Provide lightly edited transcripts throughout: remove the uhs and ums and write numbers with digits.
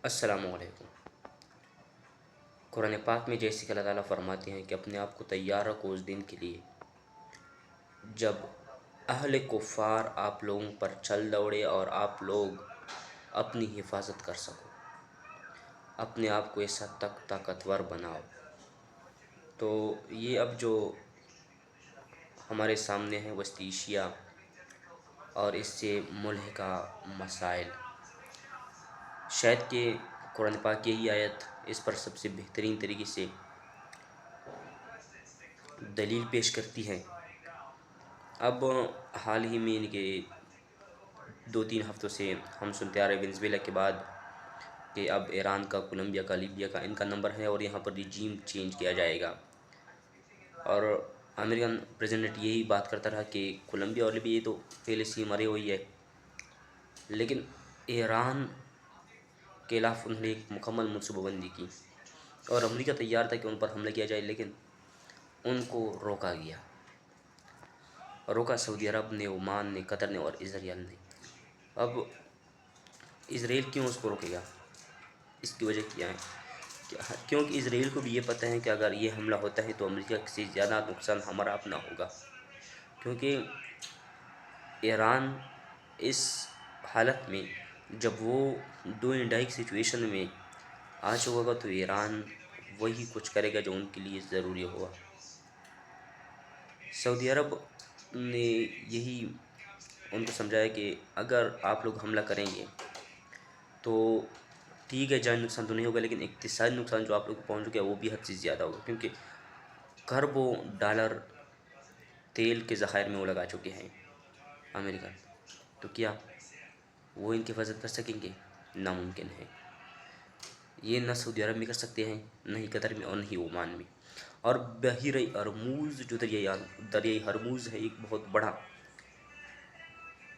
السلام علیکم۔ قرآن پاک میں جیسے کہ اللہ تعالیٰ فرماتے ہیں کہ اپنے آپ کو تیار رکھو اس دن کے لیے جب اہل کفار آپ لوگوں پر چل دوڑے اور آپ لوگ اپنی حفاظت کر سکو، اپنے آپ کو اس حد تک طاقتور بناؤ۔ تو یہ اب جو ہمارے سامنے ہے وسطی ایشیا اور اس سے ملحقہ مسائل، شاید کہ قرآن پاک کی یہی آیت اس پر سب سے بہترین طریقے سے دلیل پیش کرتی ہے۔ اب حال ہی میں ان کے 2-3 ہفتوں سے ہم سنتے آ رہے ونزویلا کے بعد کہ اب ایران کا، کولمبیا کا، لیبیا کا ان کا نمبر ہے اور یہاں پر رجیم چینج کیا جائے گا۔ اور امریکن پریزیڈنٹ یہی بات کرتا رہا کہ کولمبیا اور لیبیا یہ تو پہلے سے ہی مرے ہوئی ہے، لیکن ایران کے خلاف انہوں نے ایک مکمل منصوبہ بندی کی اور امریکہ تیار تھا کہ ان پر حملہ کیا جائے، لیکن ان کو روکا گیا۔ روکا سعودی عرب نے، عمان نے، قطر نے اور اسرائیل نے۔ اب اسرائیل کیوں اس کو روکے گا؟ اس کی وجہ کیا ہے؟ کیونکہ اسرائیل کو بھی یہ پتہ ہے کہ اگر یہ حملہ ہوتا ہے تو امریکہ سے زیادہ نقصان ہمارا اپنا ہوگا، کیونکہ ایران اس حالت میں جب وہ دو انڈائی کی سچویشن میں آ چکا ہوگا تو ایران وہی کچھ کرے گا جو ان کے لیے ضروری ہوگا۔ سعودی عرب نے یہی ان کو سمجھایا کہ اگر آپ لوگ حملہ کریں گے تو ٹھیک ہے، جانی نقصان تو نہیں ہوگا، لیکن اقتصادی نقصان جو آپ لوگ کو پہنچ چکا ہے وہ بھی حد سے زیادہ ہوگا، کیونکہ کروڑوں ڈالر تیل کے ذخائر میں وہ لگا چکے ہیں امریکہ۔ تو کیا وہ ان کی حفاظت کر سکیں گے؟ ناممکن ہے۔ یہ نہ سعودی عرب میں کر سکتے ہیں، نہ ہی قطر میں اور نہ ہی عمان میں۔ اور بحیرہ ہرموز جو دریائے ہرموز ہے، ایک بہت بڑا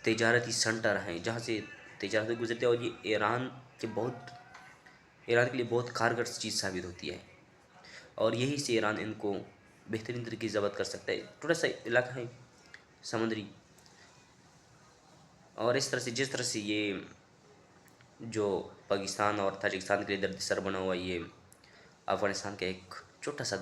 تجارتی سنٹر ہے جہاں سے تجارت گزرتے ہے، اور یہ ایران کے لیے بہت کارگر چیز ثابت ہوتی ہے، اور یہی سے ایران ان کو بہترین طریقے سے ضبط کر سکتا ہے۔ تھوڑا سا علاقہ ہے سمندری، اور اس طرح سے جس طرح سے یہ جو پاکستان اور تاجکستان کے لیے درد سر بنا ہوا، یہ افغانستان کا ایک چھوٹا سا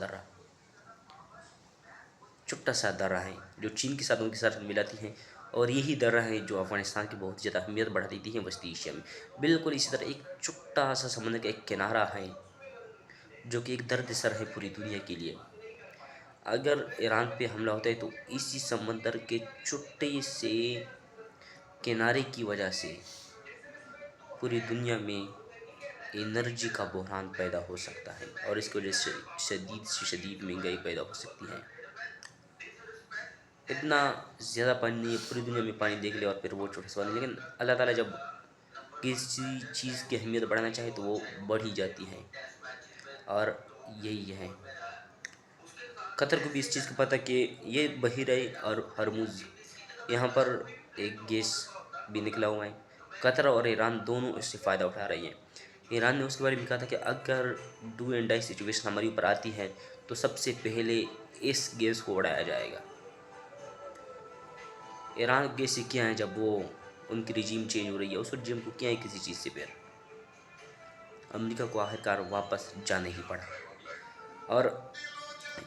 درہ ہے جو چین کے ساتھ ان کے ساتھ ملاتی ہیں، اور یہی درہ ہے جو افغانستان کی بہت زیادہ اہمیت بڑھا دیتی ہے وسطی ایشیا میں۔ بالکل اسی طرح ایک چھوٹا سا سمندر کا ایک کنارہ ہے جو کہ ایک درد سر ہے پوری دنیا کے لیے۔ اگر ایران پہ حملہ ہوتا ہے تو اسی سمندر کے چھوٹے سے کنارے کی وجہ سے پوری دنیا میں انرجی کا بحران پیدا ہو سکتا ہے، اور اس کی وجہ سے شدید سے شدید مہنگائی پیدا ہو سکتی ہے۔ اتنا زیادہ پانی نہیں ہے، پوری دنیا میں پانی دیکھ لے اور پھر وہ چھوٹا سا پانی، لیکن اللہ تعالیٰ جب کسی چیز کی اہمیت بڑھانا چاہے تو وہ بڑھ ہی جاتی ہے، اور یہی ہے۔ قطر کو بھی اس چیز کا پتہ کہ یہ بحیرہ اور ہرمز، یہاں پر ایک گیس بھی نکلا ہوا ہے، قطر اور ایران دونوں اس سے فائدہ اٹھا رہی ہیں۔ ایران نے اس کے بارے میں کہا تھا کہ اگر ڈو اینڈ ڈائی سچویشن ہماری اوپر آتی ہے تو سب سے پہلے اس گیس کو اڑایا جائے گا۔ ایران گیس سے کیا ہے جب وہ ان کی رجیم چینج ہو رہی ہے، اس رجیم کو کیا ہے کسی چیز سے پھر امریکہ کو آخرکار واپس جانا ہی پڑا۔ اور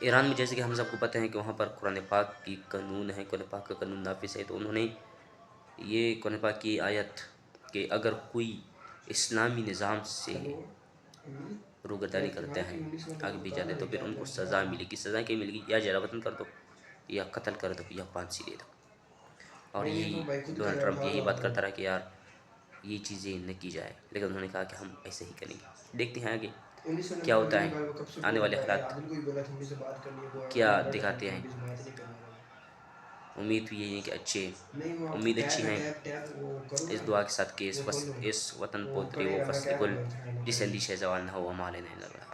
ایران میں جیسے کہ ہم سب کو پتہ ہے کہ وہاں پر قرآن پاک کی قانون ہے، قرآن پاک کا قانون نافذ ہے، تو انہوں نے یہ قرآن پاک کی آیت کہ اگر کوئی اسلامی نظام سے روگردانی کرتا ہے، آگے بھی جاتے تو پھر ان کو سزا ملے گی۔ سزا کیا ملے گی؟ یا جلا وطن کر دو، یا قتل کر دو، یا پھانسی دے دو۔ اور یہی ڈونلڈ ٹرمپ یہی بات کرتا رہا کہ یار یہ چیزیں نہ کی جائے، لیکن انہوں نے کہا کہ ہم ایسے ہی کریں گے۔ دیکھتے ہیں آگے کیا ہوتا ہے، آنے والے حالات کیا دکھاتے ہیں۔ امید بھی یہی ہے کہ امید اچھی ہیں، اس دعا کے ساتھ کہ اس وطن پوتری و فصل گل جس اندیشہ زوال نہ ہو، ہمارے نہیں لگا۔